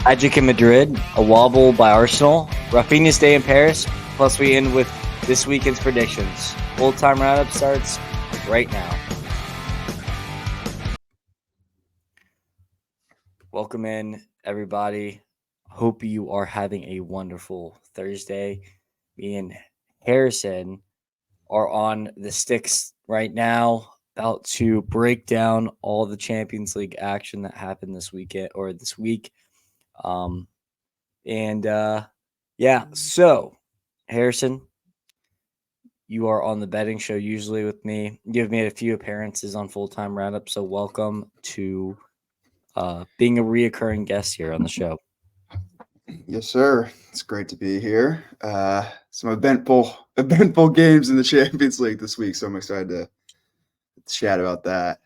Magic in Madrid, a wobble by Arsenal, Rafinha's day in Paris, plus we end with this weekend's predictions. Full-time roundup starts right now. Welcome in, everybody. Hope you are having a wonderful Thursday. Me and Harrison are on the sticks right now, about to break down all the Champions League action that happened this weekend or this week. So Harrison, you are on the betting show usually with me. You've made a few appearances on Full-Time Roundup, so welcome to being a reoccurring guest here on the show. Yes, sir. It's great to be here. Some eventful games in the Champions League this week, so I'm excited to chat about that.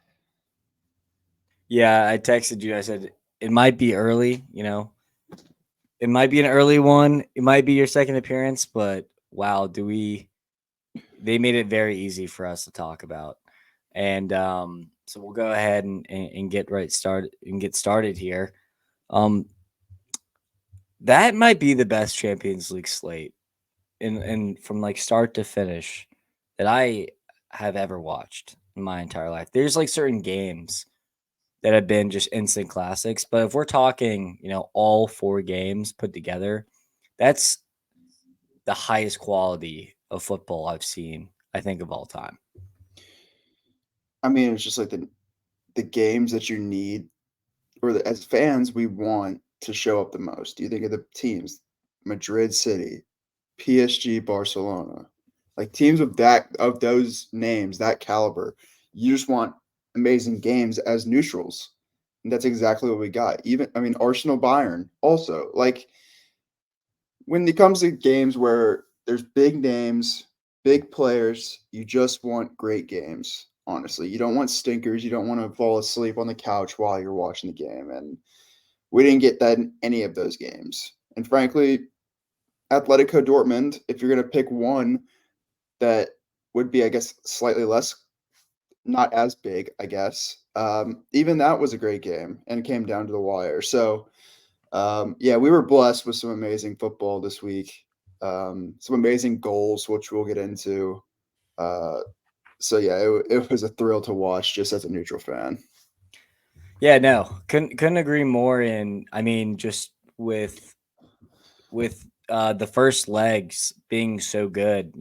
Yeah, I texted you. I said it might be early, it might be an early one. It might be your second appearance, but wow, they made it very easy for us to talk about. And so we'll go ahead and get started here. That might be the best Champions League slate in from like start to finish that I have ever watched in my entire life. There's like certain games that have been just instant classics, but if we're talking, all 4 games put together, that's the highest quality of football I've seen, I think, of all time. I mean, it's just like the games that you need, or as fans, we want to show up the most. You think of the teams, Madrid City, PSG, Barcelona, like teams of those names, that caliber. You just want amazing games as neutrals. And that's exactly what we got. Arsenal Bayern also. Like when it comes to games where there's big names, big players, you just want great games. Honestly, you don't want stinkers. You don't want to fall asleep on the couch while you're watching the game. And we didn't get that in any of those games. And frankly, Atletico Dortmund, if you're going to pick one that would be, I guess, slightly less, not as big, I guess. Even that was a great game and came down to the wire. So, we were blessed with some amazing football this week, some amazing goals, which we'll get into. It was a thrill to watch just as a neutral fan. Yeah, no, couldn't agree more. And I mean, just with the first legs being so good,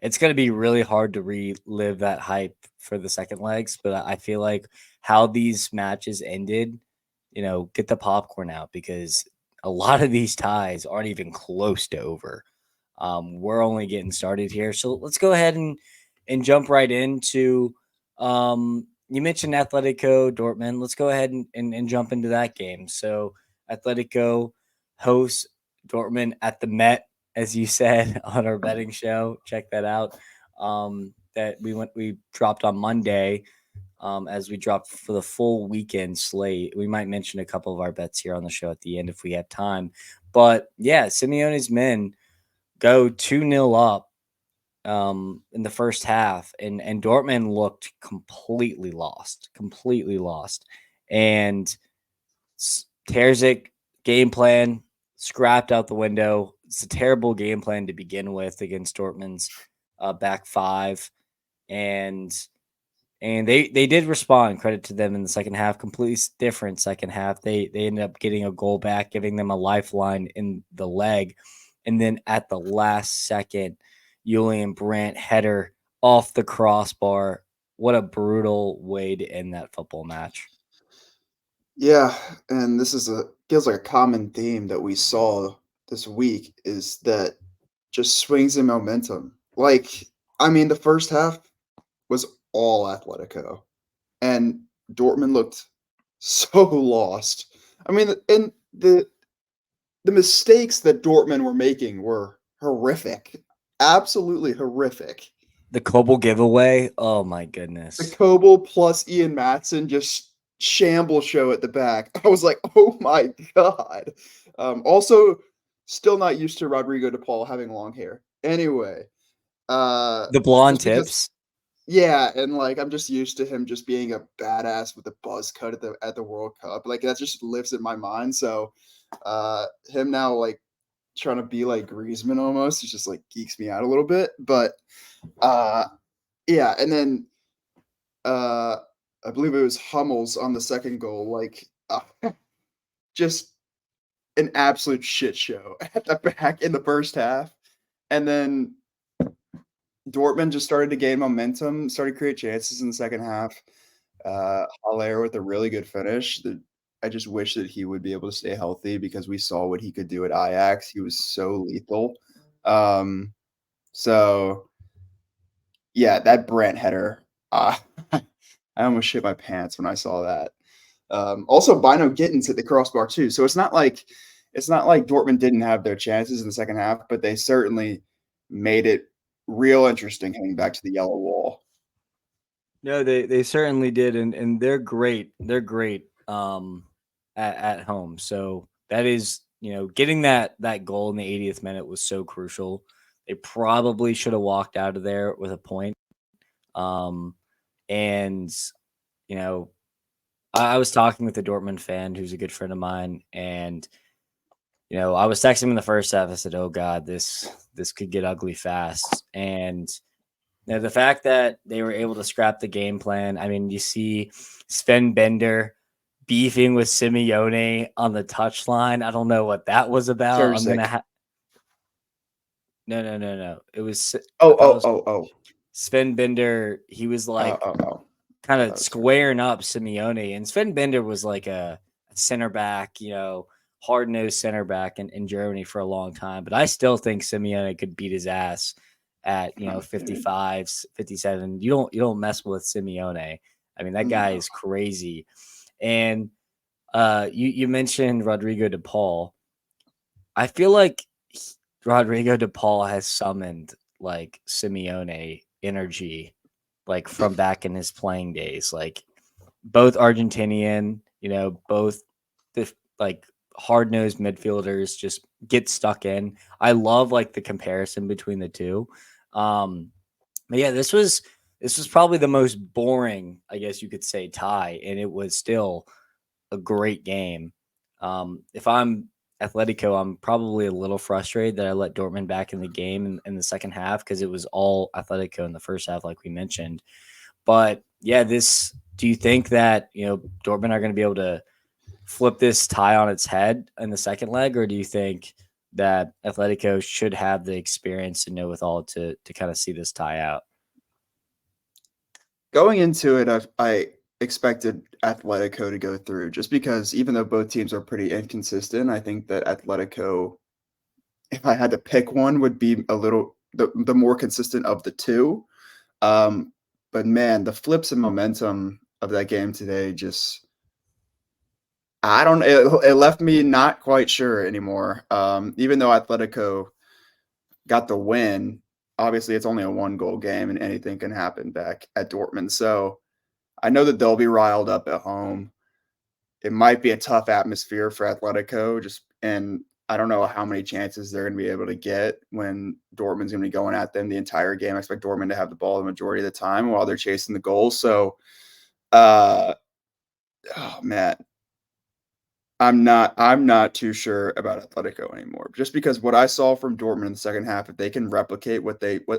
it's going to be really hard to relive that hype for the second legs. But I feel like how these matches ended, get the popcorn out, because a lot of these ties aren't even close to over. We're only getting started here. So let's go ahead and jump right into, you mentioned Atletico Dortmund. Let's go ahead and jump into that game. So Atletico hosts Dortmund at the Met, as you said on our betting show. Check that out. That we dropped on Monday, as we dropped for the full weekend slate. We might mention a couple of our bets here on the show at the end if we have time. But yeah, Simeone's men go 2-0 up in the first half, and Dortmund looked completely lost. And Terzic game plan scrapped out the window. It's a terrible game plan to begin with against Dortmund's back five, and they did respond. Credit to them in the second half. Completely different second half. They ended up getting a goal back, giving them a lifeline in the leg, and then at the last second, Julian Brandt header off the crossbar. What a brutal way to end that football match. Yeah, and this feels like a common theme that we saw this week, is that just swings in momentum. Like, I mean, the first half was all Atletico, and Dortmund looked so lost. I mean, and the mistakes that Dortmund were making were horrific, absolutely horrific. The Kobel giveaway, oh my The goodness. Kobel plus Ian Matson just shamble show at the back. I was like, oh my God. Also, still not used to Rodrigo de Paul having long hair. Anyway, The blonde just because tips. Yeah, and, like, I'm just used to him just being a badass with a buzz cut at the World Cup, like, that just lives in my mind, so, him now, like, trying to be like Griezmann almost, it just, like, geeks me out a little bit, but, uh, yeah, and then, uh, I believe it was Hummels on the second goal, like, just an absolute shit show at the back in the first half, and then Dortmund just started to gain momentum, started to create chances in the second half. Haller with a really good finish. I just wish that he would be able to stay healthy because we saw what he could do at Ajax. He was so lethal. Um, so yeah, that Brent header, I almost shit my pants when I saw that. Also, Bino Gittins hit the crossbar too. So it's not like Dortmund didn't have their chances in the second half, but they certainly made it real interesting heading back to the yellow wall. No, they certainly did, and they're great. They're great at home. So that is, getting that goal in the 80th minute was so crucial. They probably should have walked out of there with a point. Um, and you know, I was talking with a Dortmund fan who's a good friend of mine, and I was texting him in the first half. I said, "Oh God, this could get ugly fast." And the fact that they were able to scrap the game plan. I mean, you see Sven Bender beefing with Simeone on the touchline. I don't know what that was about. I'm gonna Terzic. have no, no, no, no. It was I Oh, thought it oh, was oh, oh. Sven Bender. He was Oh, like oh, oh. kind That of was Terzic. squaring up Simeone, and Sven Bender was like a center back, hard nosed center back in Germany for a long time. But I still think Simeone could beat his ass at Oh, dude. 55, 57. You don't mess with Simeone. I mean, that guy No. is crazy. And you mentioned Rodrigo de Paul. I feel like Rodrigo de Paul has summoned like Simeone energy, like from back in his playing days. Like both Argentinian, both the like hard nosed midfielders just get stuck in. I love like the comparison between the two. Um, but yeah, this was probably the most boring, I guess you could say, tie, and it was still a great game. If I'm Atletico, I'm probably a little frustrated that I let Dortmund back in the game in the second half because it was all Atletico in the first half, like we mentioned. But yeah, do you think that, Dortmund are going to be able to flip this tie on its head in the second leg, or do you think that Atletico should have the experience and know with all to kind of see this tie out? Going into it, I expected Atletico to go through just because even though both teams are pretty inconsistent, I think that Atletico, if I had to pick one, would be a little the more consistent of the two. Um, but man, the flips and momentum of that game today just I don't it left me not quite sure anymore. Even though Atletico got the win, obviously it's only a one goal game and anything can happen back at Dortmund. So I know that they'll be riled up at home. It might be a tough atmosphere for Atletico, and I don't know how many chances they're going to be able to get when Dortmund's going to be going at them the entire game. I expect Dortmund to have the ball the majority of the time while they're chasing the goals. So, uh, oh man, I'm not too sure about Atletico anymore. Just because what I saw from Dortmund in the second half, if they can replicate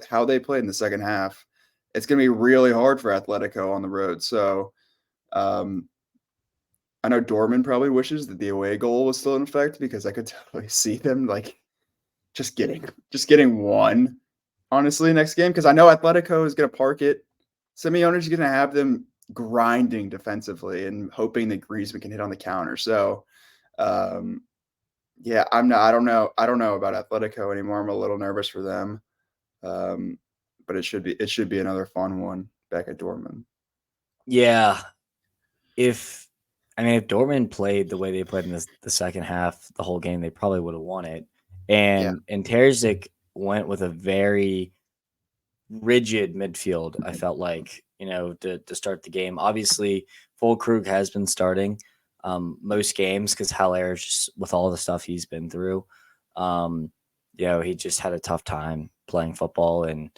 how they played in the second half, it's going to be really hard for Atletico on the road. So, um, I know Dortmund probably wishes that the away goal was still in effect because I could totally see them like just getting one honestly next game because I know Atletico is going to park it. Simeone is going to have them grinding defensively and hoping that Griezmann can hit on the counter. So, um, yeah, I'm not. I don't know about Atletico anymore. I'm a little nervous for them, um, but it should be another fun one back at Dortmund. Yeah, if if Dortmund played the way they played in the second half, the whole game, they probably would have won it. Yeah, And Terzic went with a very rigid midfield. I felt like to start the game. Obviously, Fulkrug has been starting most games because Haller just with all the stuff he's been through. Um, he just had a tough time playing football and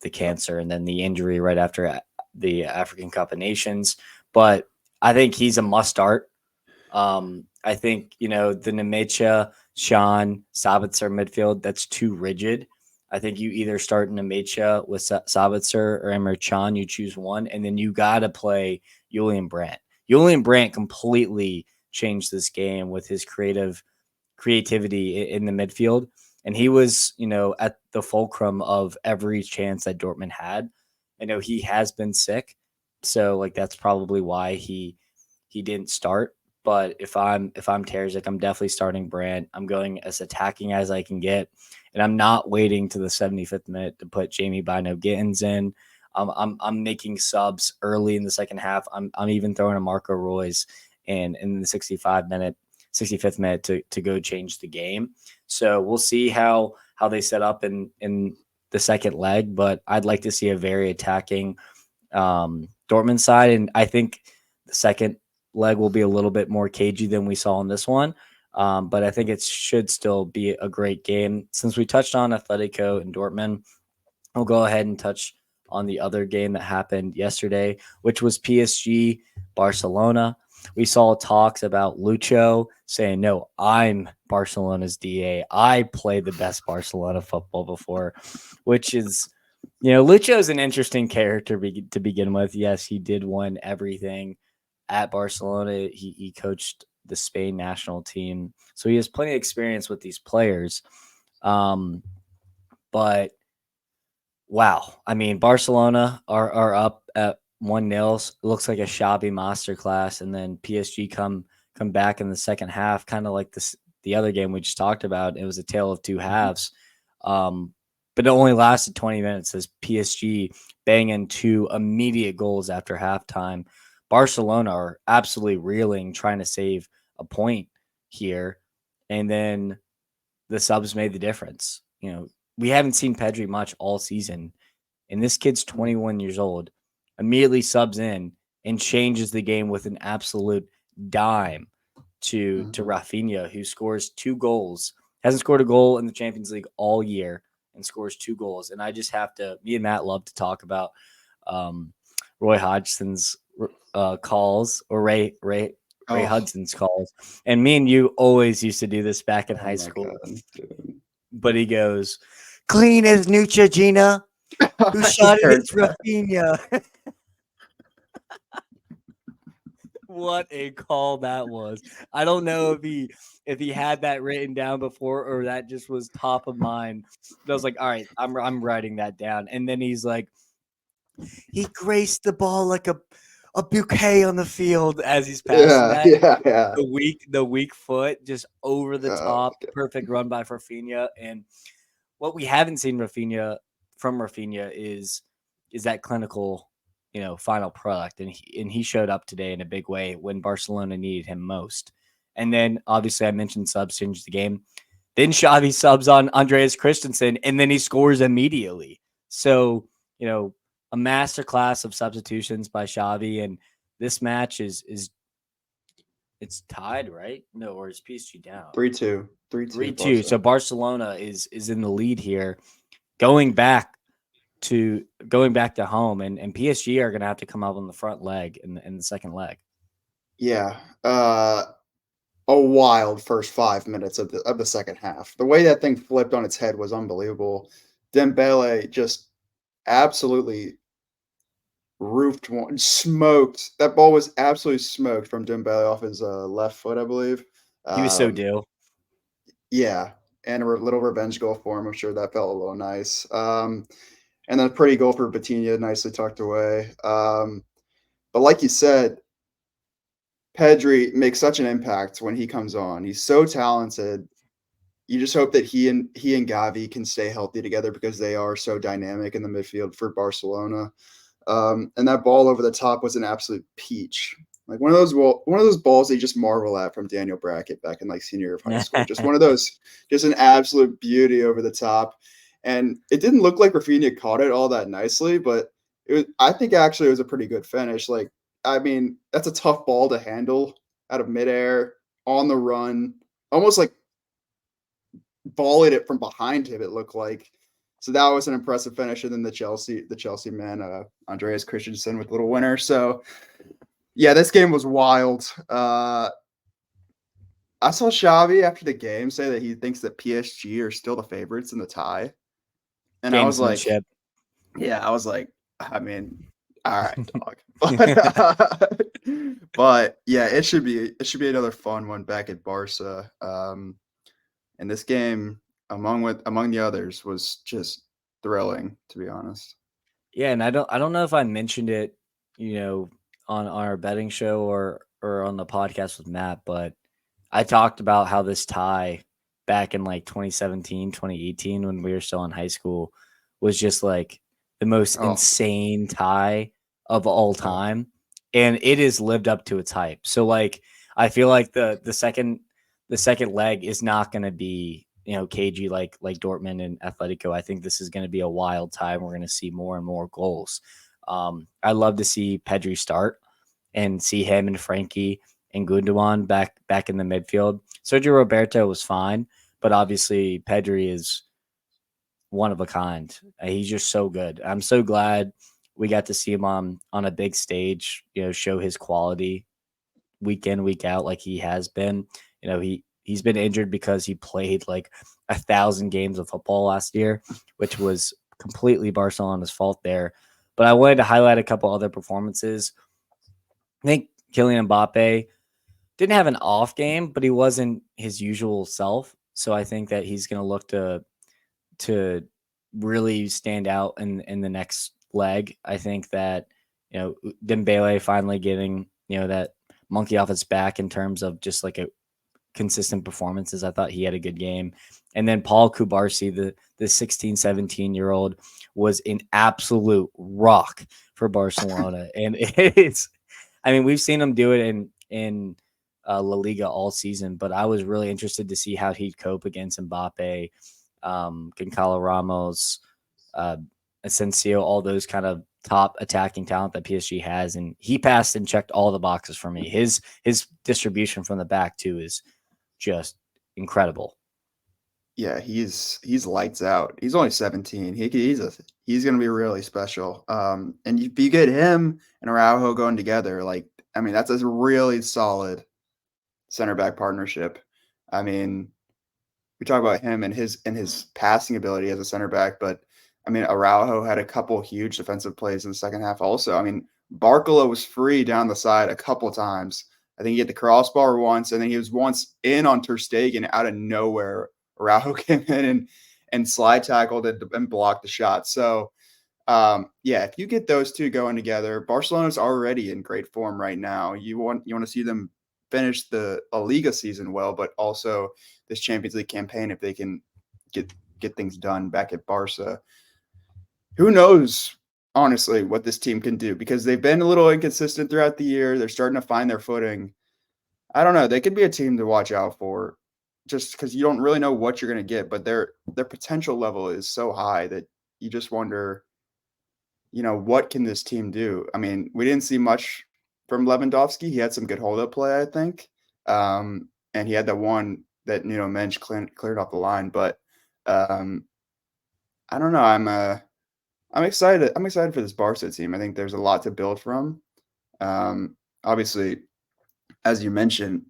the cancer and then the injury right after the African Cup of Nations. But I think he's a must start. I think, the Nemecha, Sean, Sabitzer midfield, that's too rigid. I think you either start Nemecha with Sabitzer or Emre Can. You choose one, and then you got to play Julian Brandt. Julian Brandt completely changed this game with his creativity in the midfield. And he was, at the fulcrum of every chance that Dortmund had. I know he has been sick, so like that's probably why he didn't start. But if I'm Terzic, I'm definitely starting Brandt. I'm going as attacking as I can get, and I'm not waiting to the 75th minute to put Jamie Bino Gittins in. I'm making subs early in the second half. I'm even throwing a Marco Royce in the 65th minute to go change the game. So we'll see how they set up in the second leg, but I'd like to see a very attacking Dortmund side, and I think the second leg will be a little bit more cagey than we saw in this one. But I think it should still be a great game. Since we touched on Atletico and Dortmund, I'll go ahead and touch on the other game that happened yesterday, which was PSG Barcelona. We saw talks about Lucho saying, "No, I'm Barcelona's DA. I played the best Barcelona football before," which is, Lucho is an interesting character to begin with. Yes, he did win everything at Barcelona. He coached the Spain national team, so he has plenty of experience with these players. But wow, I mean, Barcelona are up at 1-0. Looks like a shabby masterclass, and then PSG come back in the second half, kind of like the other game we just talked about. It was a tale of two halves. But it only lasted 20 minutes as PSG bang in two immediate goals after halftime. Barcelona are absolutely reeling, trying to save a point here. And then the subs made the difference. We haven't seen Pedri much all season. And this kid's 21 years old, immediately subs in and changes the game with an absolute dime to Rafinha, who scores 2 goals. Hasn't scored a goal in the Champions League all year and scores 2 goals. And I just have to, me and Matt love to talk about Roy Hodgson's calls, or Ray Hudson's calls. And me and you always used to do this back in high school. God, but he goes, "Clean as Neutrogena. Who shot it? It's Rafinha." What a call that was. I don't know if he had that written down before or that just was top of mind. But I was like, all right, I'm writing that down. And then he's like, he graced the ball like a bouquet on the field as he's passing that. Yeah. The weak foot just over the top. Perfect run by Rafinha. And what we haven't seen from Rafinha is that clinical, final product. And he showed up today in a big way when Barcelona needed him most. And then obviously I mentioned subs changed the game. Then Xavi subs on Andreas Christensen, and then he scores immediately. So, a masterclass of substitutions by Xavi, and this match is it's tied, right? No, or is PSG down? 3-2. 3-2. So Barcelona is in the lead here, going back to home, and PSG are going to have to come up on the front leg in the second leg. Yeah. A wild first 5 minutes of the second half. The way that thing flipped on its head was unbelievable. Dembele just absolutely roofed one, smoked. That ball was absolutely smoked from Dembele off his left foot, I believe. He was so due. Yeah, and a little revenge goal for him. I'm sure that felt a little nice. And then a pretty goal for Batinha, nicely tucked away. But like you said, Pedri makes such an impact when he comes on. He's so talented. You just hope that he and Gavi can stay healthy together because they are so dynamic in the midfield for Barcelona. And that ball over the top was an absolute peach. Like one of those balls that you just marvel at from Daniel Brackett back in like senior year of high school. Just one of those, just an absolute beauty over the top. And it didn't look like Rafinha caught it all that nicely, but I think actually it was a pretty good finish. Like, I mean, that's a tough ball to handle out of midair on the run, almost like volleyed it from behind him. It looked like. So that was an impressive finish, and then the Chelsea man, Andreas Christensen with a little winner. So yeah, this game was wild. I saw Xavi after the game say that he thinks that PSG are still the favorites in the tie, and I was like, Gamesmanship. yeah, I was like, I mean, all right, dog. But yeah, it should be another fun one back at Barca. And this game, among the others, was just thrilling, to be honest. Yeah, and I don't know if I mentioned it, on our betting show or on the podcast with Matt, but I talked about how this tie back in like 2017, 2018 when we were still in high school was just like the most Oh, insane tie of all oh, time, and it has lived up to its hype. So like I feel like the second leg is not going to be cagey like Dortmund and Atletico. I think this is going to be a wild time. We're going to see more and more goals. I love to see Pedri start and see him and Frankie and Gundogan back in the midfield. Sergio Roberto was fine, but obviously Pedri is one of a kind. He's just so good. I'm so glad we got to see him on a big stage, show his quality week in, week out like he has been. He's been injured because he played like 1,000 games of football last year, which was completely Barcelona's fault there. But I wanted to highlight a couple other performances. I think Kylian Mbappe didn't have an off game, but he wasn't his usual self. So I think that he's going to look to really stand out in the next leg. I think that Dembele finally getting that monkey off his back in terms of just like a consistent performances. I thought he had a good game. And then Paul Kubarsi, the 16, 17-year-old, was an absolute rock for Barcelona. And it's, I mean, we've seen him do it in La Liga all season, but I was really interested to see how he'd cope against Mbappe, Goncalo Ramos, uh, Asensio, all those kind of top attacking talent that PSG has, and he passed and checked all the boxes for me. His distribution from the back too is just incredible. yeah, he's lights out. He's only 17. He's gonna be really special. And you get him and Araujo going together, like I mean, that's a really solid center back partnership. I mean, we talk about him and his passing ability as a center back, but I mean, Araujo had a couple huge defensive plays in the second half. Also, I mean, Barcola was free down the side a couple times. I think he hit the crossbar once, and then he was once in on Ter Stegen out of nowhere. Araujo came in and slide tackled it and blocked the shot. So yeah, if you get those two going together, Barcelona's already in great form right now. You want to see them finish the La Liga season well, but also this Champions League campaign if they can get things done back at Barca. Who knows, honestly, what this team can do because they've been a little inconsistent throughout the year. They're starting to find their footing. I don't know. They could be a team to watch out for just because you don't really know what you're going to get, but their potential level is so high that you just wonder what can this team do? I mean, we didn't see much from Lewandowski. He had some good hold up play, I think. And he had that one that, Mensch cleared off the line. But I don't know. I'm excited. I'm excited for this Barca team. I think there's a lot to build from. Obviously, as you mentioned,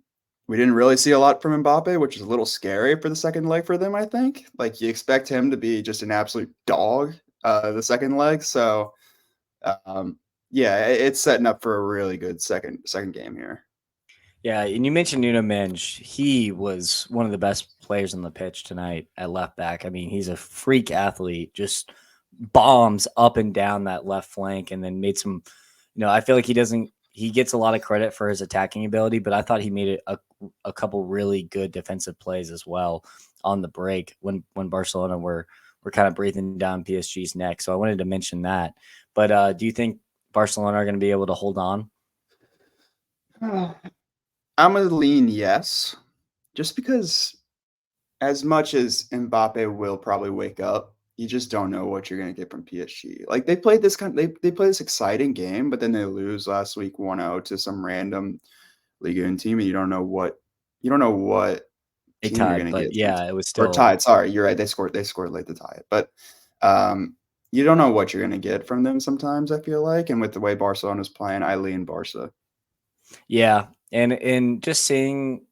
we didn't really see a lot from Mbappe, which is a little scary for the second leg for them, I think. Like you expect him to be just an absolute dog the second leg. So yeah, it's setting up for a really good second game here. Yeah, and you mentioned Nuno Mensch. He was one of the best players on the pitch tonight at left back. I mean, he's a freak athlete, just bombs up and down that left flank and then made some, I feel like he gets a lot of credit for his attacking ability, but I thought he made a couple really good defensive plays as well on the break when Barcelona were kind of breathing down PSG's neck. So I wanted to mention that. But do you think Barcelona are going to be able to hold on? I'm gonna lean yes, just because as much as Mbappe will probably wake up, you just don't know what you're gonna get from PSG. Like they played this exciting game, but then they lose last week 1-0 to some random Ligue 1 team, and you don't know what They team you're tied, gonna but get from yeah, it was or still tied. Sorry, you're right. They scored late to tie it, but You don't know what you're gonna get from them sometimes, I feel like, and with the way Barcelona's playing, I lean Barca. Yeah, and just seeing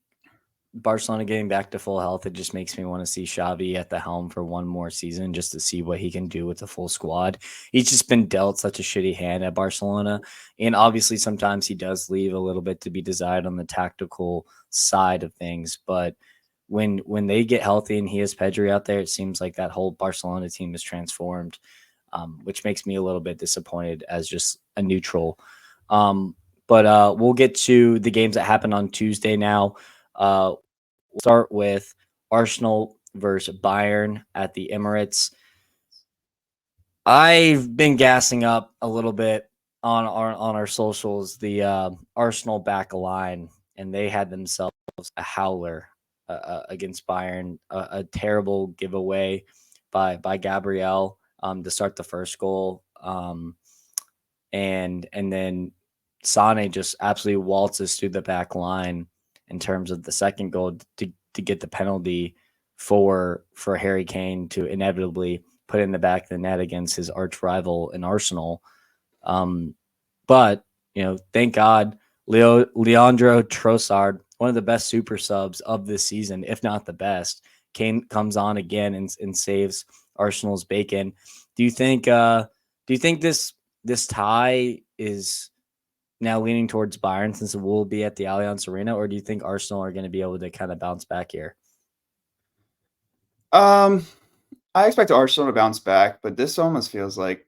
Barcelona getting back to full health, it just makes me want to see Xavi at the helm for one more season just to see what he can do with the full squad. He's just been dealt such a shitty hand at Barcelona. And obviously, sometimes he does leave a little bit to be desired on the tactical side of things. But when they get healthy and he has Pedri out there, it seems like that whole Barcelona team is transformed, which makes me a little bit disappointed as just a neutral. But we'll get to the games that happen on Tuesday now. We'll start with Arsenal versus Bayern at the Emirates. I've been gassing up a little bit on our socials the Arsenal back line, and they had themselves a howler against Bayern, a terrible giveaway by Gabriel to start the first goal, and then Sane just absolutely waltzes through the back line in terms of the second goal to get the penalty for Harry Kane to inevitably put in the back of the net against his arch rival in Arsenal. Um, but thank God, Leandro Trossard, one of the best super subs of this season, if not the best, comes on again and saves Arsenal's bacon. Do you think? Do you think this tie is now leaning towards Bayern since it will be at the Allianz Arena, or do you think Arsenal are going to be able to kind of bounce back here? Um, I expect Arsenal to bounce back, but this almost feels like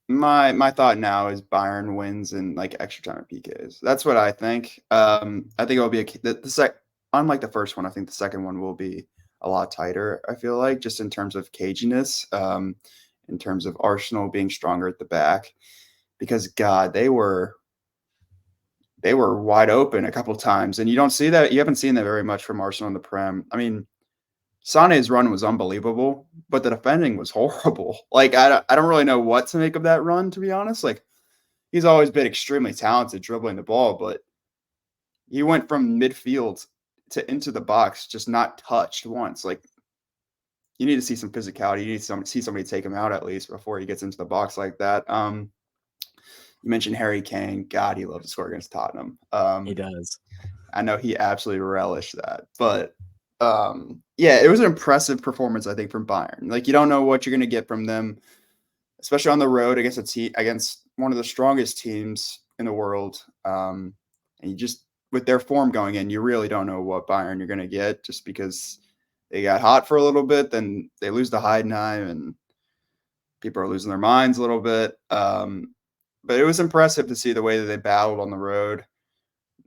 my thought now is Bayern wins in like extra time or PKs. That's what I think. I think it'll be unlike the first one. I think the second one will be a lot tighter. I feel like just in terms of caginess, in terms of Arsenal being stronger at the back, because God, they were wide open a couple times, and you don't see that. You haven't seen that very much from Arsenal in the Prem. I mean, Sane's run was unbelievable, but the defending was horrible. Like I don't really know what to make of that run, to be honest. Like he's always been extremely talented dribbling the ball, but he went from midfield to into the box, just not touched once. Like you need to see some physicality. You need to see somebody take him out at least before he gets into the box like that. You mentioned Harry Kane. God, he loves to score against Tottenham. He does. I know he absolutely relished that. But yeah, it was an impressive performance, I think, from Bayern. Like you don't know what you're going to get from them, especially on the road against against one of the strongest teams in the world. And you just with their form going in, you really don't know what Bayern you're going to get just because they got hot for a little bit, then they lose to Heidenheim, and people are losing their minds a little bit. But it was impressive to see the way that they battled on the road.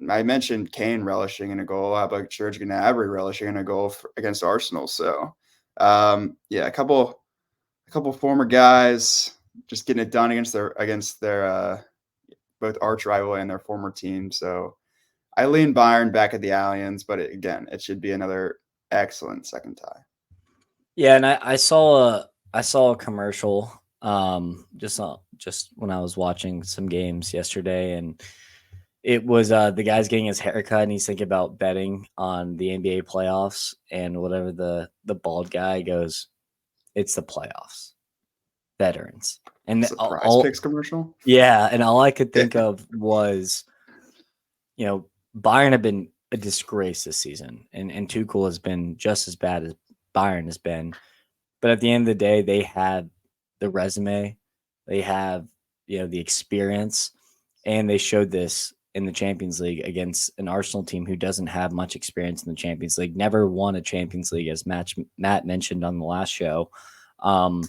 I mentioned Kane relishing in a goal. How about Serge Gnabry relishing in a goal against Arsenal? So, yeah, a couple former guys just getting it done against their both arch rival and their former team. So, I lean Bayern back at the Allianz, but again, it should be another excellent second tie. Yeah, and I saw a commercial just when I was watching some games yesterday, and it was the guy's getting his haircut and he's thinking about betting on the NBA playoffs, and whatever the bald guy goes, it's the playoffs, veterans, and It's a Prize Picks commercial. yeah, and all I could think of was Bayern have been a disgrace this season, and Tuchel has been just as bad as Bayern has been. But at the end of the day, they have the resume, they have the experience, and they showed this in the Champions League against an Arsenal team who doesn't have much experience in the Champions League, never won a Champions League, as Matt mentioned on the last show. Um,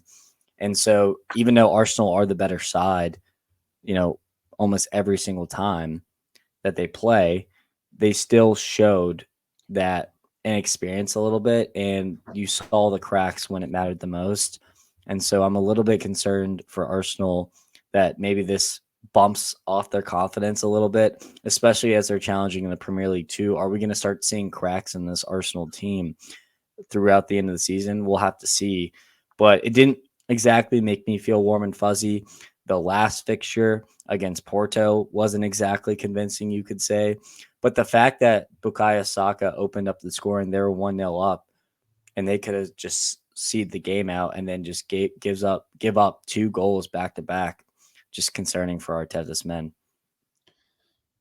and so, even though Arsenal are the better side, almost every single time that they play, they still showed that inexperience a little bit, and you saw the cracks when it mattered the most. And so I'm a little bit concerned for Arsenal that maybe this bumps off their confidence a little bit, especially as they're challenging in the Premier League too. Are we going to start seeing cracks in this Arsenal team throughout the end of the season? We'll have to see. But it didn't exactly make me feel warm and fuzzy. The last fixture against Porto wasn't exactly convincing, you could say. But the fact that Bukayo Saka opened up the score and they were 1-0 up, and they could have just see the game out and then just give up 2 goals back to back. Just concerning for Arteta's men.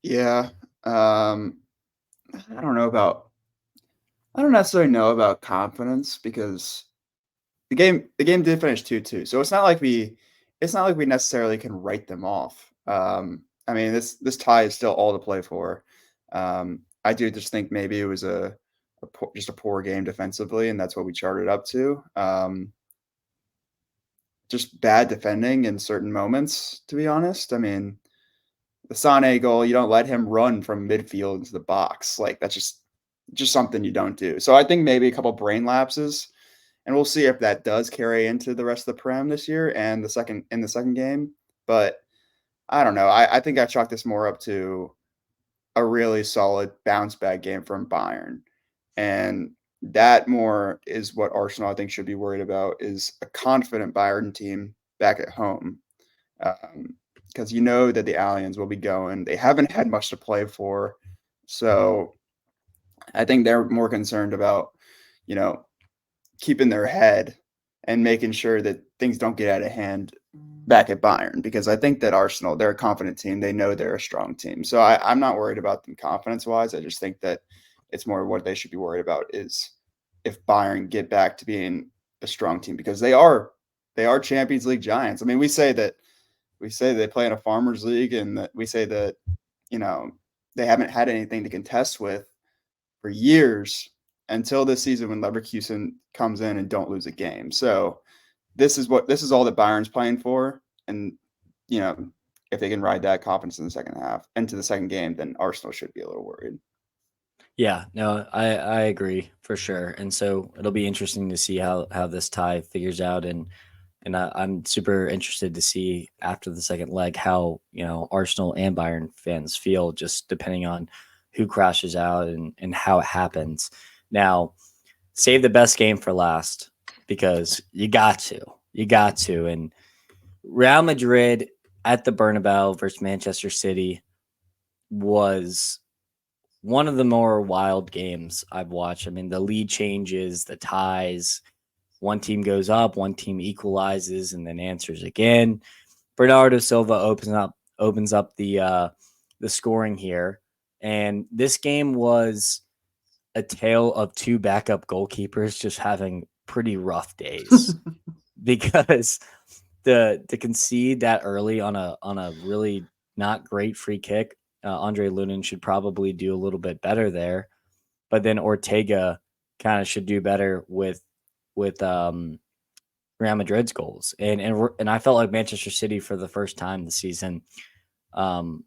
Yeah. I don't know about I don't necessarily know about confidence because the game did finish 2-2. So it's not like we necessarily can write them off. I mean this tie is still all to play for. I do just think maybe it was just a poor game defensively, and that's what we charted up to. Just bad defending in certain moments, to be honest. I mean, the Sané goal, you don't let him run from midfield into the box. Like that's just something you don't do. So I think maybe a couple brain lapses, and we'll see if that does carry into the rest of the Prem this year and the second game. But I don't know. I think I chalk this more up to a really solid bounce back game from Bayern. And that more is what Arsenal, I think, should be worried about is a confident Bayern team back at home. Because you know that the Allianz will be going. They haven't had much to play for. So I think they're more concerned about, you know, keeping their head and making sure that things don't get out of hand back at Bayern, because I think that Arsenal, they're a confident team. They know they're a strong team. So I'm not worried about them confidence wise. I just think that it's more what they should be worried about is if Bayern get back to being a strong team, because they are Champions League giants. I mean, we say they play in a farmers league, and that we say that, you know, they haven't had anything to contest with for years until this season when Leverkusen comes in and don't lose a game. So this is all that Bayern's playing for. And, you know, if they can ride that confidence in the second half into the second game, then Arsenal should be a little worried. Yeah, no, I agree for sure. And so it'll be interesting to see how this tie figures out, and I'm super interested to see after the second leg how Arsenal and Bayern fans feel, just depending on who crashes out and how it happens. Now, save the best game for last because you got to, and Real Madrid at the Bernabeu versus Manchester City was one of the more wild games I've watched. I mean, the lead changes, the ties. One team goes up, one team equalizes, and then answers again. Bernardo Silva opens up the scoring here, and this game was a tale of 2 backup goalkeepers just having pretty rough days because to concede that early on a really not great free kick. Andre Lunin should probably do a little bit better there, but then Ortega kind of should do better with Real Madrid's goals, and I felt like Manchester City for the first time this season, um,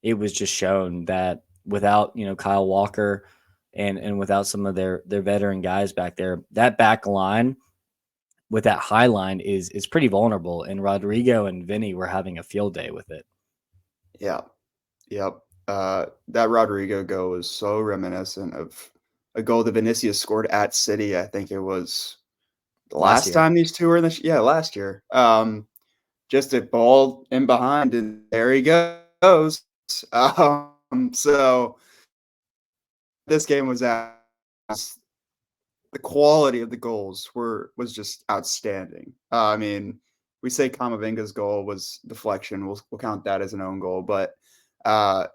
it was just shown that without Kyle Walker and without some of their veteran guys back there, that back line with that high line is pretty vulnerable, and Rodrigo and Vinny were having a field day with it. Yeah. Yep. That Rodrigo goal was so reminiscent of a goal that Vinicius scored at City. I think it was the Last last year. time these two were in last year. Just a ball in behind, and there he goes. So this game was the quality of the goals was just outstanding. I mean, we say Kamavinga's goal was deflection. We'll count that as an own goal, but uh,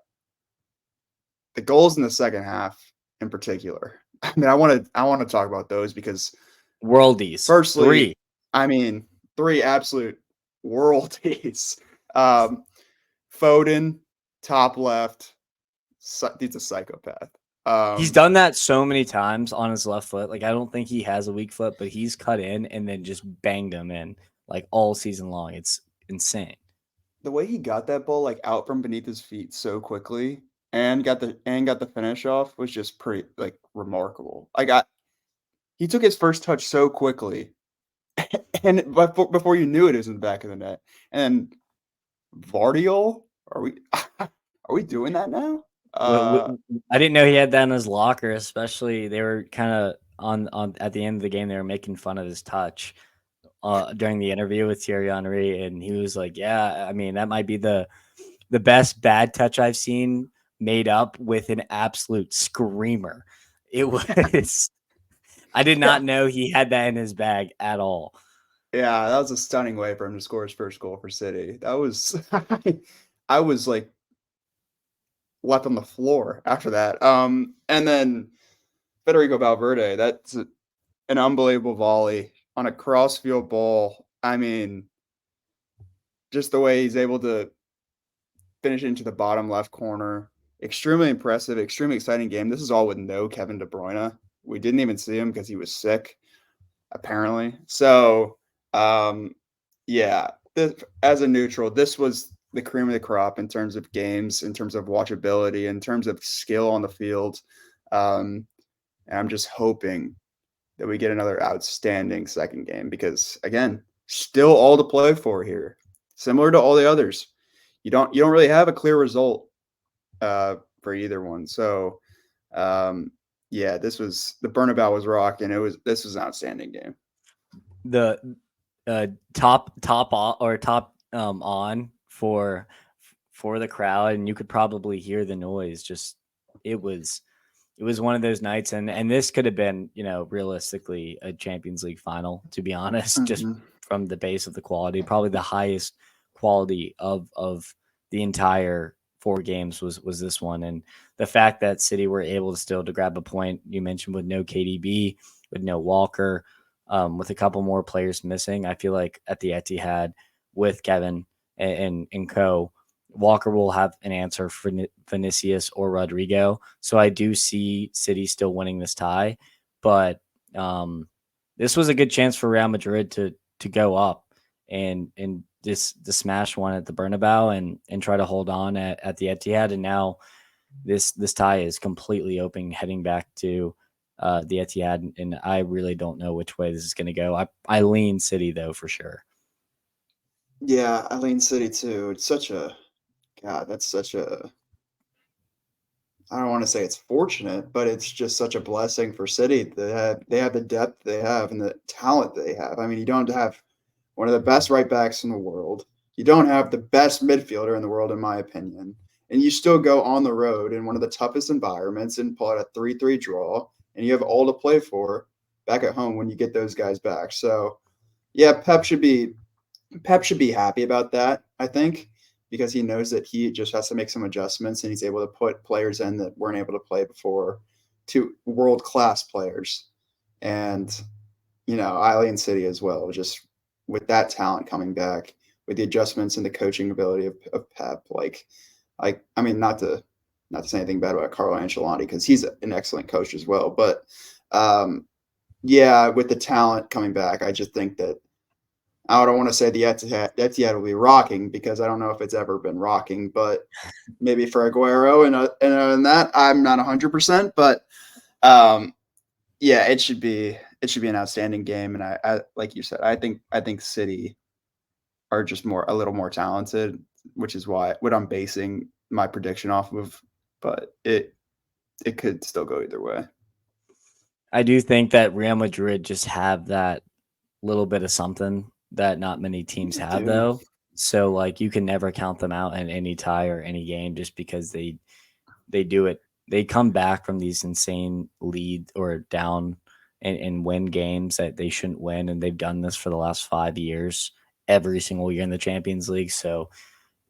the goals in the second half, in particular. I mean, I want to talk about those because, Worldies. firstly, 3. I mean, three absolute worldies. Um, Foden, top left, dude's a psychopath. He's done that so many times on his left foot. Like, I don't think he has a weak foot, but he's cut in and then just banged him in like all season long. It's insane. The way he got that ball like out from beneath his feet so quickly and got the finish off was just pretty like remarkable. He took his first touch so quickly, and before you knew it, it was in the back of the net. And Vardiol, are we are we doing that now? I didn't know he had that in his locker, especially they were kind of on at the end of the game, they were making fun of his touch during the interview with Thierry Henry. And he was like, yeah, I mean, that might be the best bad touch I've seen made up with an absolute screamer. It was I did Yeah. not know he had that in his bag at all. Yeah, that was a stunning way for him to score his first goal for City. That was I was like left on the floor after that. And then Federico Valverde, that's an unbelievable volley on a crossfield ball. I mean, just the way he's able to finish into the bottom left corner. Extremely impressive, extremely exciting game. This is all with no Kevin De Bruyne. We didn't even see him because he was sick, apparently. So, yeah, as a neutral, this was the cream of the crop in terms of games, in terms of watchability, in terms of skill on the field. And I'm just hoping that we get another outstanding second game because, again, still all to play for here. Similar to all the others, you don't really have a clear result for either one. So, yeah, this was the Bernabeu was rocking. This was an outstanding game. The top on for the crowd, and you could probably hear the noise. Just it was one of those nights, and this could have been, realistically a Champions League final, to be honest, just Mm-hmm. from the base of the quality. Probably the highest quality of the entire four games was this one. And the fact that City were able to still to grab a point, you mentioned, with no KDB, with no Walker, with a couple more players missing, I feel like at the Etihad with Kevin and co, Walker will have an answer for Vinicius or Rodrigo. So I do see City still winning this tie, but this was a good chance for Real Madrid to go up and just the smash one at the Bernabeu and try to hold on at the Etihad. And now this tie is completely open heading back to the Etihad, and I really don't know which way this is going to go. I lean City though for sure. Yeah, I lean City too. It's such a God. That's such a. I don't want to say it's fortunate, but it's just such a blessing for City. They have the depth they have and the talent they have. I mean, you don't have one of the best right backs in the world. You don't have the best midfielder in the world, in my opinion. And you still go on the road in one of the toughest environments and pull out a 3-3 draw, and you have all to play for back at home when you get those guys back. So, yeah, Pep should be happy about that, I think, because he knows that he just has to make some adjustments and he's able to put players in that weren't able to play before, to world-class players. And, Eileen City as well, just with that talent coming back, with the adjustments and the coaching ability of Pep. I mean, not to say anything bad about Carlo Ancelotti because he's an excellent coach as well. But yeah, with the talent coming back, I just think that I don't want to say the Etihad will be rocking because I don't know if it's ever been rocking, but maybe for Aguero and that I'm not 100%, but yeah, it should be an outstanding game, and I like you said, I think City are just a little more talented, which is what I'm basing my prediction off of, but it could still go either way. I do think that Real Madrid just have that little bit of something that not many teams They have, do. though. So like you can never count them out in any tie or any game just because they do it. They come back from these insane lead or down and win games that they shouldn't win, and they've done this for the last 5 years, every single year in the Champions League. So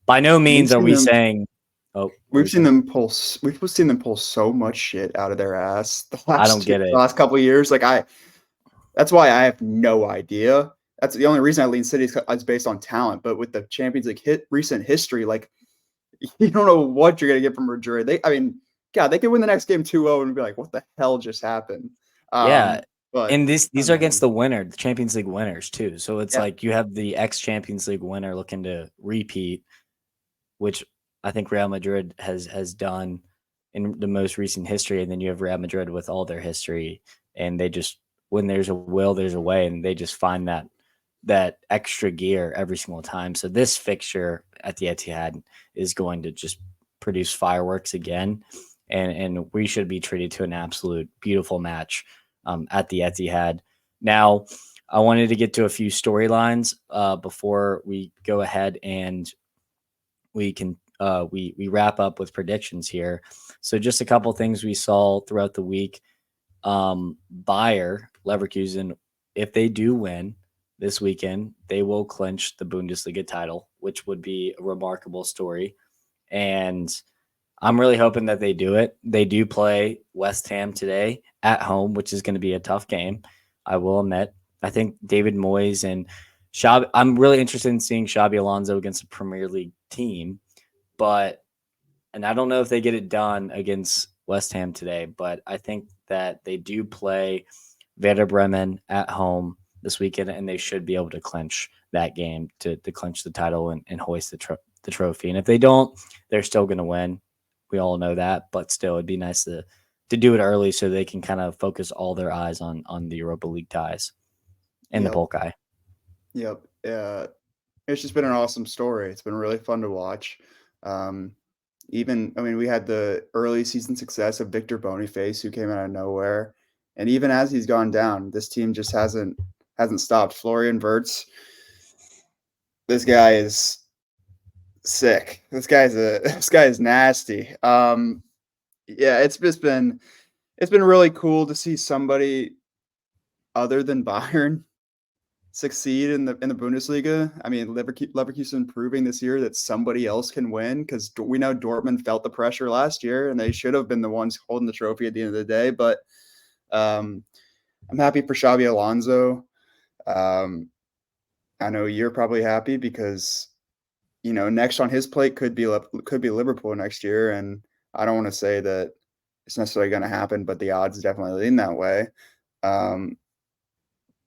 by no We've means are seen we them saying, "Oh, what are We've you seen saying?" them pull so much shit out of their ass the I don't last get the it. last couple of years. That's why I have no idea. That's the only reason I lean City is based on talent. But with the Champions League recent history, you don't know what you're gonna get from Madrid. I mean, God, they could win the next game 2-0 and be like, what the hell just happened? Yeah, But and I these don't are know, against man. the winner, the Champions League winners too. So it's Yeah, like you have the ex Champions League winner looking to repeat, which I think Real Madrid has done in the most recent history, and then you have Real Madrid with all their history, and they just, when there's a will, there's a way, and they just find that extra gear every single time. So this fixture at the Etihad is going to just produce fireworks again, and we should be treated to an absolute beautiful match at the Etihad. Now, I wanted to get to a few storylines before we go ahead and we can we wrap up with predictions here. So just a couple things we saw throughout the week. Bayer Leverkusen, if they do win this weekend, they will clinch the Bundesliga title, which would be a remarkable story. And I'm really hoping that they do it. They do play West Ham today at home, which is going to be a tough game, I will admit. I think David Moyes and I'm really interested in seeing Xabi Alonso against a Premier League team, and I don't know if they get it done against West Ham today, but I think that they do play Werder Bremen at home this weekend, and they should be able to clinch that game to clinch the title and hoist the trophy. And if they don't, they're still going to win. We all know that, but still, it'd be nice to do it early so they can kind of focus all their eyes on the Europa League ties and the Yep. Polkai. Yep. It's just been an awesome story. It's been really fun to watch. We had the early season success of Victor Boniface, who came out of nowhere, and even as he's gone down, this team just hasn't stopped. Florian Wirtz, this guy is sick. This guy is nasty. Yeah, it's been really cool to see somebody other than Bayern succeed in the Bundesliga. I mean, Leverkusen proving this year that somebody else can win, because we know Dortmund felt the pressure last year and they should have been the ones holding the trophy at the end of the day. But I'm happy for Xabi Alonso. I know you're probably happy because next on his plate could be Liverpool next year, and I don't want to say that it's necessarily going to happen, but the odds definitely lean that way.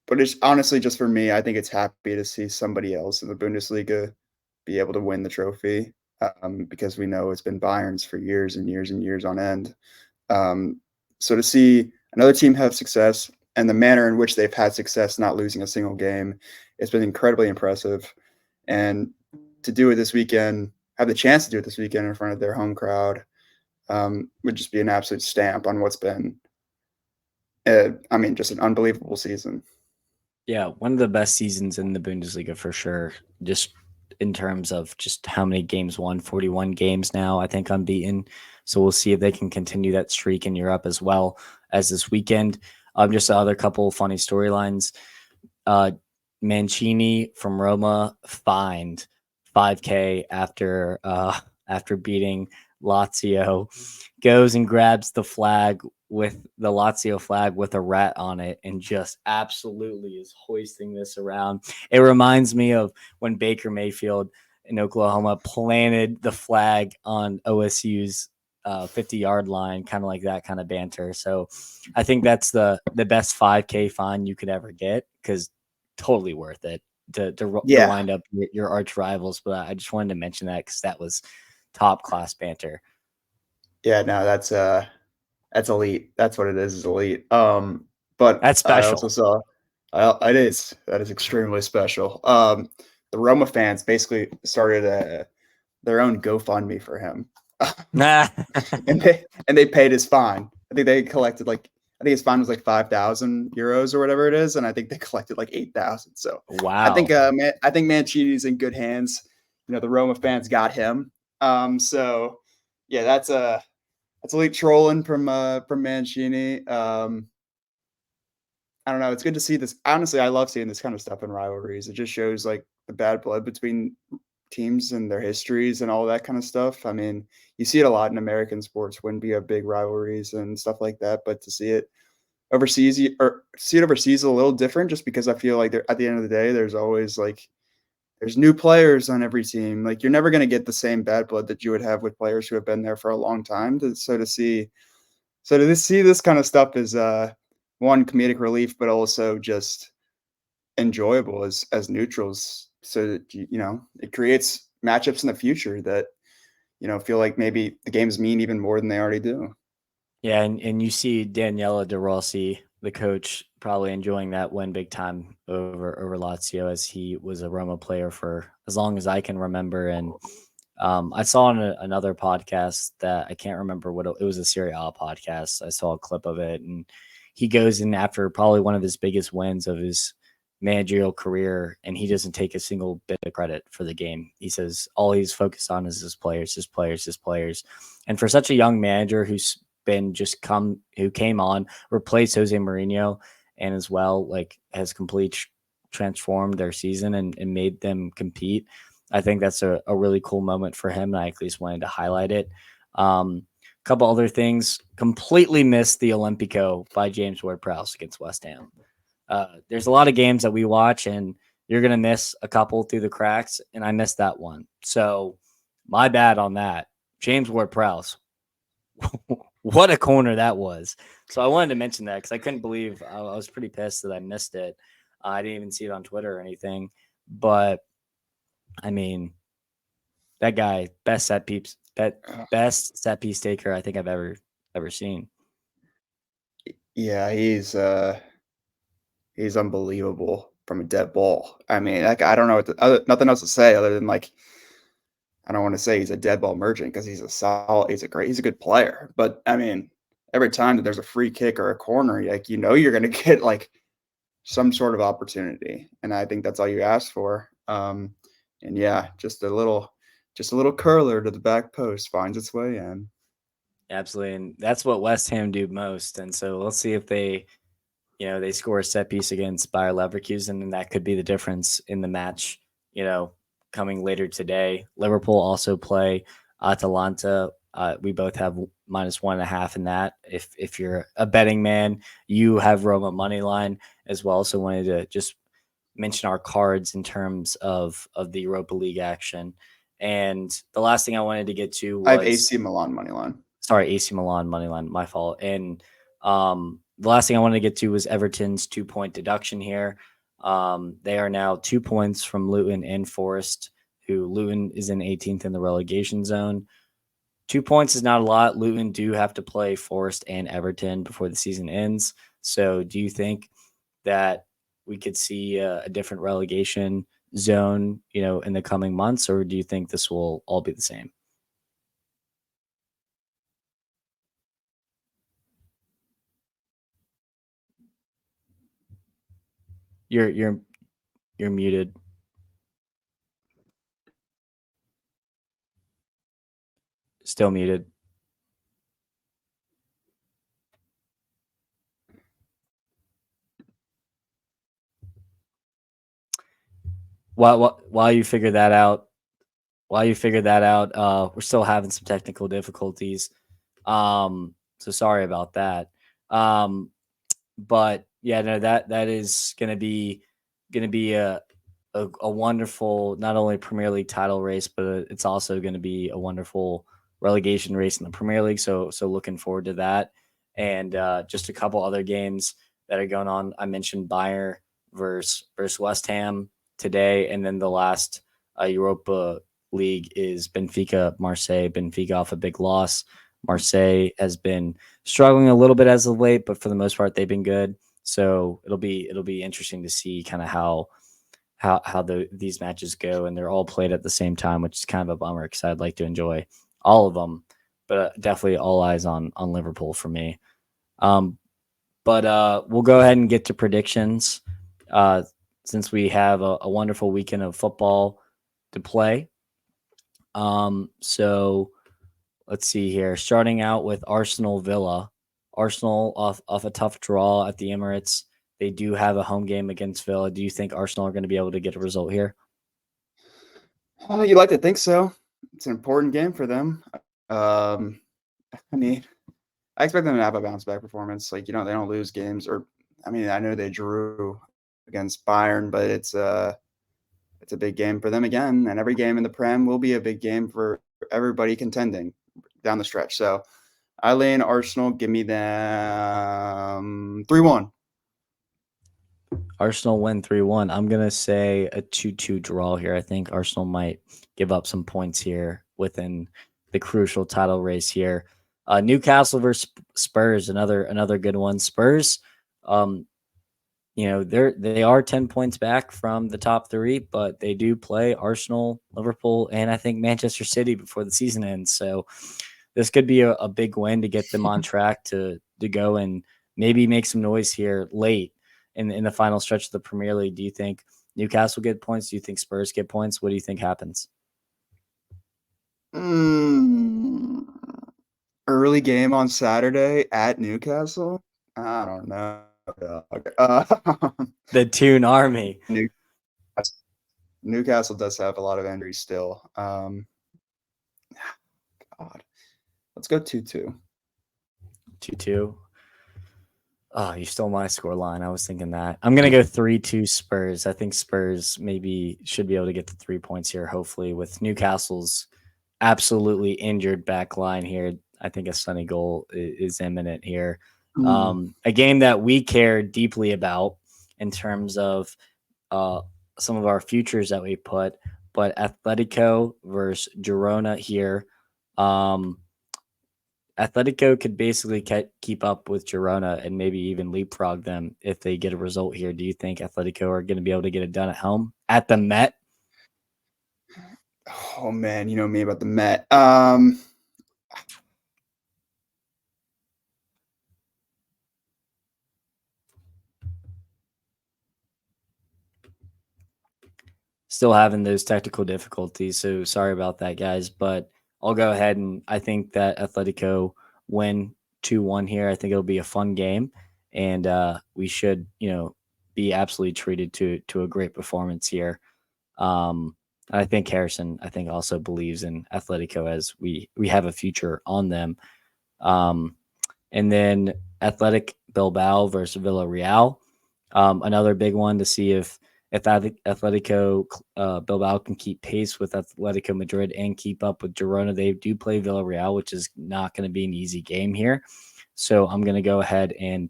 But it's honestly just for me, I think it's happy to see somebody else in the Bundesliga be able to win the trophy, because we know it's been Bayern's for years and years and years on end. So to see another team have success and the manner in which they've had success, not losing a single game, it's been incredibly impressive. And to do it this weekend, have the chance to do it this weekend in front of their home crowd, would just be an absolute stamp on what's been, just an unbelievable season. Yeah, one of the best seasons in the Bundesliga for sure. Just in terms of just how many games won, 41 games now, I think, unbeaten. So we'll see if they can continue that streak in Europe as well as this weekend. Just another couple funny storylines. Mancini from Roma fined 5K after beating Lazio, goes and grabs the flag with the Lazio flag with a rat on it and just absolutely is hoisting this around. It reminds me of when Baker Mayfield in Oklahoma planted the flag on OSU's 50-yard line, kind of like that kind of banter. So I think that's the best 5K fine you could ever get, because totally worth it to wind up your arch rivals. But I just wanted to mention that because that was top class banter. Yeah, no, that's elite. That's what it is elite. But That's special. I also saw that is extremely special. The Roma fans basically started their own GoFundMe for him. and they paid his fine. I think they collected his fine was like 5,000 euros or whatever it is, and I think they collected like 8,000. So wow, I think Mancini's in good hands. The Roma fans got him. So yeah, that's elite trolling from Mancini. I don't know. It's good to see this. Honestly, I love seeing this kind of stuff in rivalries. It just shows like the bad blood between teams and their histories and all that kind of stuff. I mean, you see it a lot in American sports when we have big rivalries and stuff like that. But to see it overseas is a little different, just because I feel like at the end of the day, there's always there's new players on every team. Like, you're never going to get the same bad blood that you would have with players who have been there for a long time. So to see this kind of stuff is one, comedic relief, but also just enjoyable as neutrals. So that it creates matchups in the future that feel like maybe the games mean even more than they already do. Yeah, and you see Daniela De Rossi, the coach, probably enjoying that win big time over Lazio, as he was a Roma player for as long as I can remember. And I saw on another podcast that I can't remember what it was, a Serie A podcast. I saw a clip of it, and he goes in after probably one of his biggest wins of his managerial career, and he doesn't take a single bit of credit for the game. He says all he's focused on is his players. And for such a young manager who's who came on, replaced Jose Mourinho, and as well has transformed their season and made them compete. I think that's a really cool moment for him, and I at least wanted to highlight it. Couple other things. Completely missed the Olympico by James Ward-Prowse against West Ham. There's a lot of games that we watch, and you're going to miss a couple through the cracks, and I missed that one. So my bad on that. James Ward-Prowse. What a corner that was. So I wanted to mention that because I couldn't believe I was pretty pissed that I missed it. I didn't even see it on Twitter or anything. But, I mean, that guy, best set piece taker I think I've ever seen. Yeah, he's unbelievable from a dead ball. I mean, like, I don't know nothing else to say other than, like, I don't want to say he's a dead ball merchant because he's a good player. But I mean, every time that there's a free kick or a corner, like, you're going to get like some sort of opportunity, and I think that's all you ask for. And yeah, just a little curler to the back post finds its way in. Absolutely. And that's what West Ham do most. And so let's see if they score a set piece against Bayer Leverkusen, and that could be the difference in the match, coming later today. Liverpool also play Atalanta. We both have -1.5 in that. If you're a betting man, you have Roma money line as well. So wanted to just mention our cards in terms of the Europa League action. And the last thing I wanted to get to I have was AC Milan money line. sorry, AC Milan money line, my fault. And the last thing I wanted to get to was Everton's 2-point deduction here. They are now 2 points from Luton and Forest, who Luton is in 18th in the relegation zone. 2 points is not a lot. Luton do have to play Forest and Everton before the season ends. So do you think that we could see a different relegation zone, in the coming months, or do you think this will all be the same? You're you're you're muted. Still muted. While you figure that out, we're still having some technical difficulties. So sorry about that. But yeah, no, that is gonna be a wonderful not only Premier League title race, but it's also going to be a wonderful relegation race in the Premier League. So looking forward to that, and just a couple other games that are going on. I mentioned Bayern versus West Ham today, and then the last Europa League is Benfica Marseille. Benfica off a big loss. Marseille has been struggling a little bit as of late, but for the most part, they've been good. So it'll be interesting to see kind of how these matches go, and they're all played at the same time, which is kind of a bummer because I'd like to enjoy all of them, but definitely all eyes on Liverpool for me. But we'll go ahead and get to predictions since we have a wonderful weekend of football to play. So let's see here. Starting out with Arsenal Villa. Arsenal off a tough draw at the Emirates. They do have a home game against Villa. Do you think Arsenal are going to be able to get a result here? You like to think so. It's an important game for them. Um, I mean, I expect them to have a bounce back performance. Like, they don't lose games, or I mean, I know they drew against Bayern, but it's a big game for them again, and every game in the Prem will be a big game for everybody contending down the stretch. So I lay in Arsenal. Give me them 3-1. Arsenal win 3-1. I'm going to say a 2-2 draw here. I think Arsenal might give up some points here within the crucial title race here. Newcastle versus Spurs, another good one. Spurs, they are 10 points back from the top three, but they do play Arsenal, Liverpool, and I think Manchester City before the season ends. So this could be a big win to get them on track to go and maybe make some noise here late in the final stretch of the Premier League. Do you think Newcastle get points? Do you think Spurs get points? What do you think happens? Mm, Early game on Saturday at Newcastle? I don't know, dog. The Toon Army. New Newcastle does have a lot of injuries still. God. Let's go 2-2. 2-2. Oh, you stole my score line. I was thinking that. I'm going to go 3-2 Spurs. I think Spurs maybe should be able to get the 3 points here, hopefully, with Newcastle's absolutely injured back line here. I think a sunny goal is imminent here. A game that we care deeply about in terms of some of our futures that we put, but Atletico versus Girona here. Atletico could basically keep up with Girona and maybe even leapfrog them if they get a result here. Do you think Atletico are going to be able to get it done at home at the Met? Oh man, you know me about the Met. Still having those technical difficulties, so sorry about that, guys. But I'll go ahead and I think that Atletico win 2-1 here. I think it'll be a fun game, and we should, be absolutely treated to a great performance here. I think Harrison, also believes in Atletico as we have a future on them. And then Athletic Bilbao versus Villarreal, another big one to see if Atletico Bilbao can keep pace with Atletico Madrid and keep up with Girona. They do play Villarreal, which is not going to be an easy game here. So I'm going to go ahead and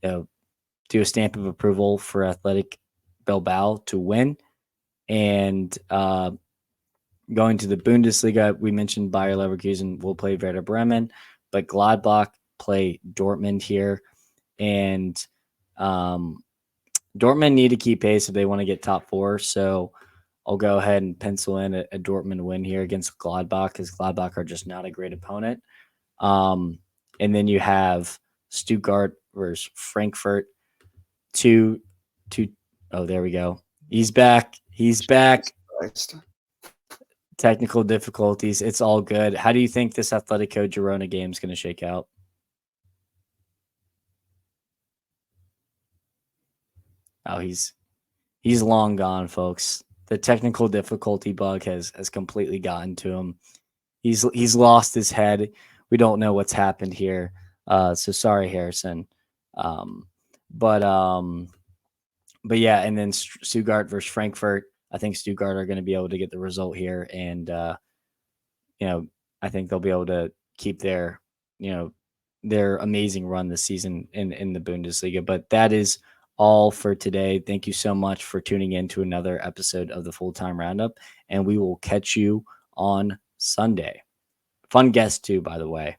do a stamp of approval for Athletic Bilbao to win. And going to the Bundesliga, we mentioned Bayer Leverkusen will play Werder Bremen, but Gladbach play Dortmund here. And Dortmund need to keep pace if they want to get top 4. So I'll go ahead and pencil in a Dortmund win here against Gladbach because Gladbach are just not a great opponent. And then you have Stuttgart versus Frankfurt. Oh, there we go. He's back. Technical difficulties. It's all good. How do you think this Atletico Girona game is going to shake out? Oh, he's long gone, folks. The technical difficulty bug has completely gotten to him. He's lost his head. We don't know what's happened here. So sorry, Harrison. But yeah, and then Stuttgart versus Frankfurt. I think Stuttgart are going to be able to get the result here, and I think they'll be able to keep their amazing run this season in the Bundesliga. But that is all for today. Thank you so much for tuning in to another episode of the Full-Time Roundup, and we will catch you on Sunday. Fun guest too, by the way.